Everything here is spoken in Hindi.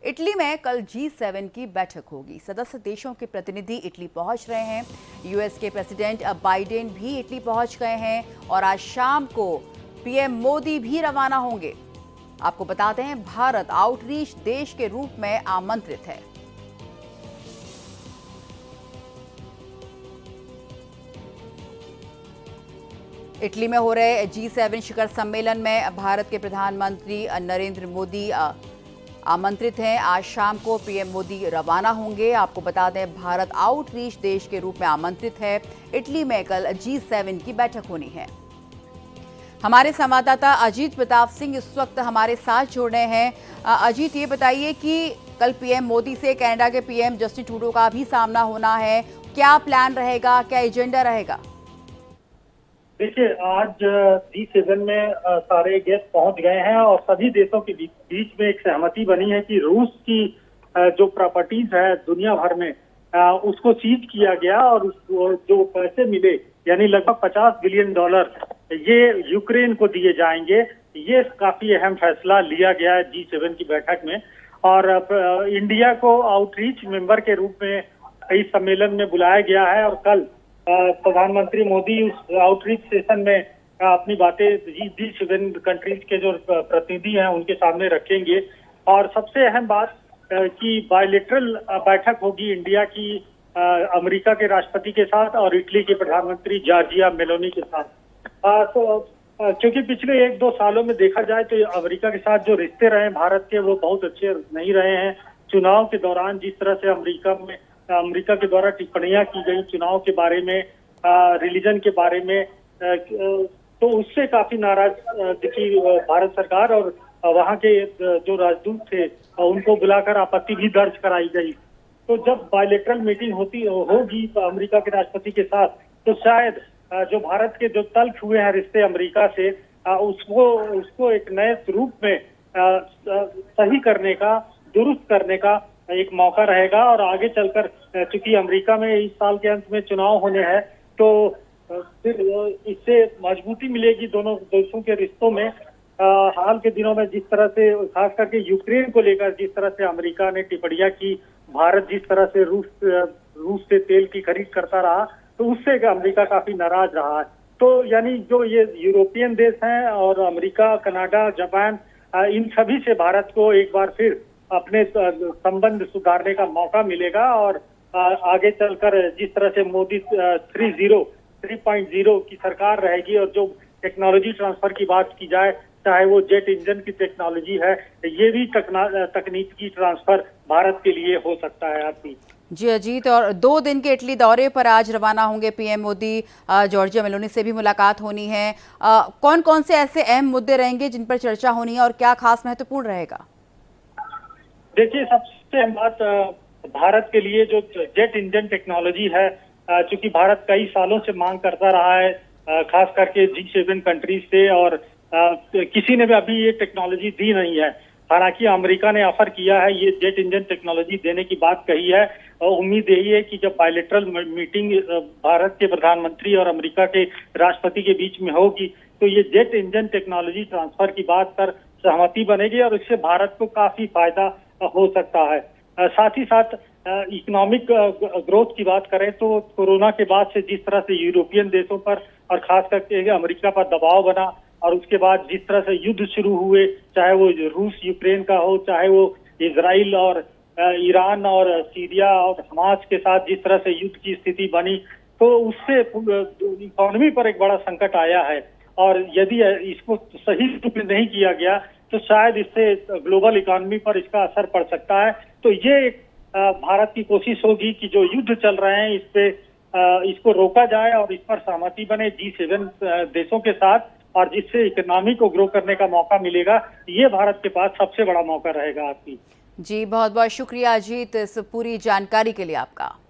इटली में कल G7 की बैठक होगी। सदस्य देशों के प्रतिनिधि इटली पहुंच रहे हैं। यूएस के प्रेसिडेंट बाइडेन भी इटली पहुंच गए हैं और आज शाम को पीएम मोदी भी रवाना होंगे। आपको बताते हैं, भारत आउटरीच देश के रूप में आमंत्रित है। इटली में हो रहे G7 शिखर सम्मेलन में भारत के प्रधानमंत्री नरेंद्र मोदी आमंत्रित हैं। आज शाम को पीएम मोदी रवाना होंगे। आपको बता दें, भारत आउटरीच देश के रूप में आमंत्रित है। इटली में कल G7 की बैठक होनी है। हमारे संवाददाता अजीत प्रताप सिंह इस वक्त हमारे साथ जुड़ रहे हैं। अजीत, ये बताइए कि कल पीएम मोदी से कनाडा के पीएम जस्टिन ट्रूडो का भी सामना होना है। क्या प्लान रहेगा, क्या एजेंडा रहेगा? देखिए, आज G7 में सारे गेस्ट पहुंच गए हैं और सभी देशों के बीच में एक सहमति बनी है कि रूस की जो प्रॉपर्टीज है दुनिया भर में उसको सीज किया गया और जो पैसे मिले यानी लगभग $50 बिलियन ये यूक्रेन को दिए जाएंगे। ये काफी अहम फैसला लिया गया है G7 की बैठक में। और इंडिया को आउटरीच मेंबर के रूप में इस सम्मेलन में बुलाया गया है और कल प्रधानमंत्री मोदी उस आउटरीच सेशन में अपनी बातें G7 कंट्रीज के जो प्रतिनिधि हैं उनके सामने रखेंगे। और सबसे अहम बात कि बायलैटरल बैठक होगी इंडिया की अमेरिका के राष्ट्रपति के साथ और इटली के प्रधानमंत्री जॉर्जिया मेलोनी के साथ। क्योंकि पिछले 1-2 सालों में देखा जाए तो अमेरिका के साथ जो रिश्ते रहे भारत के वो बहुत अच्छे नहीं रहे हैं। चुनाव के दौरान जिस तरह से अमेरिका के द्वारा टिप्पणियां की गई चुनाव के बारे में, रिलीजन के बारे में, तो उससे काफी नाराज दिखी भारत सरकार और वहां के जो राजदूत थे उनको बुलाकर आपत्ति भी दर्ज कराई गई। तो जब बायलैटरल मीटिंग होगी अमेरिका के राष्ट्रपति के साथ, तो शायद जो भारत के जो तल्ख हुए हैं रिश्ते अमेरिका से उसको एक नए रूप में सही करने का, दुरुस्त करने का एक मौका रहेगा। और आगे चलकर चूंकि अमेरिका में इस साल के अंत में चुनाव होने हैं तो फिर इससे मजबूती मिलेगी दोनों देशों के रिश्तों में। हाल के दिनों में जिस तरह से खास करके यूक्रेन को लेकर जिस तरह से अमेरिका ने टिप्पणियां की, भारत जिस तरह से रूस से तेल की खरीद करता रहा, तो उससे अमेरिका काफी नाराज रहा है। तो यानी जो ये यूरोपियन देश हैं और अमेरिका, कनाडा, जापान, इन सभी से भारत को एक बार फिर अपने संबंध सुधारने का मौका मिलेगा। और आगे चलकर जिस तरह से मोदी 3.0 की सरकार रहेगी और जो टेक्नोलॉजी ट्रांसफर की बात की जाए, चाहे वो जेट इंजन की टेक्नोलॉजी है, ये भी तकनीकी ट्रांसफर भारत के लिए हो सकता है। आपकी जी अजीत, और 2 दिन के इटली दौरे पर आज रवाना होंगे पीएम मोदी। जॉर्जिया मेलोनी से भी मुलाकात होनी है। कौन कौन से ऐसे अहम मुद्दे रहेंगे जिन पर चर्चा होनी है और क्या खास महत्वपूर्ण रहेगा? देखिए, सबसे अहम बात भारत के लिए जो जेट इंजन टेक्नोलॉजी है, चूंकि भारत कई सालों से मांग करता रहा है खास करके G7 कंट्रीज से, और किसी ने भी अभी ये टेक्नोलॉजी दी नहीं है। हालांकि अमेरिका ने ऑफर किया है, ये जेट इंजन टेक्नोलॉजी देने की बात कही है। और उम्मीद यही है कि जब बायलैटरल मीटिंग भारत के प्रधानमंत्री और अमेरिका के राष्ट्रपति के बीच में होगी तो ये जेट इंजन टेक्नोलॉजी ट्रांसफर की बात पर सहमति बनेगी और इससे भारत को काफी फायदा हो सकता है। साथ ही साथ इकोनॉमिक ग्रोथ की बात करें तो कोरोना के बाद से जिस तरह से यूरोपियन देशों पर और खास करके अमेरिका पर दबाव बना और उसके बाद जिस तरह से युद्ध शुरू हुए, चाहे वो रूस यूक्रेन का हो, चाहे वो इजराइल और ईरान और सीरिया और हमास के साथ जिस तरह से युद्ध की स्थिति बनी, तो उससे इकोनॉमी पर एक बड़ा संकट आया है। और यदि इसको सही रूप में नहीं किया गया तो शायद इससे ग्लोबल इकोनॉमी पर इसका असर पड़ सकता है। तो ये एक भारत की कोशिश होगी कि जो युद्ध चल रहे हैं इसको रोका जाए और इस पर सहमति बने G7 देशों के साथ, और जिससे इकोनॉमी को ग्रो करने का मौका मिलेगा। ये भारत के पास सबसे बड़ा मौका रहेगा। आपकी जी बहुत बहुत शुक्रिया अजीत, इस पूरी जानकारी के लिए आपका।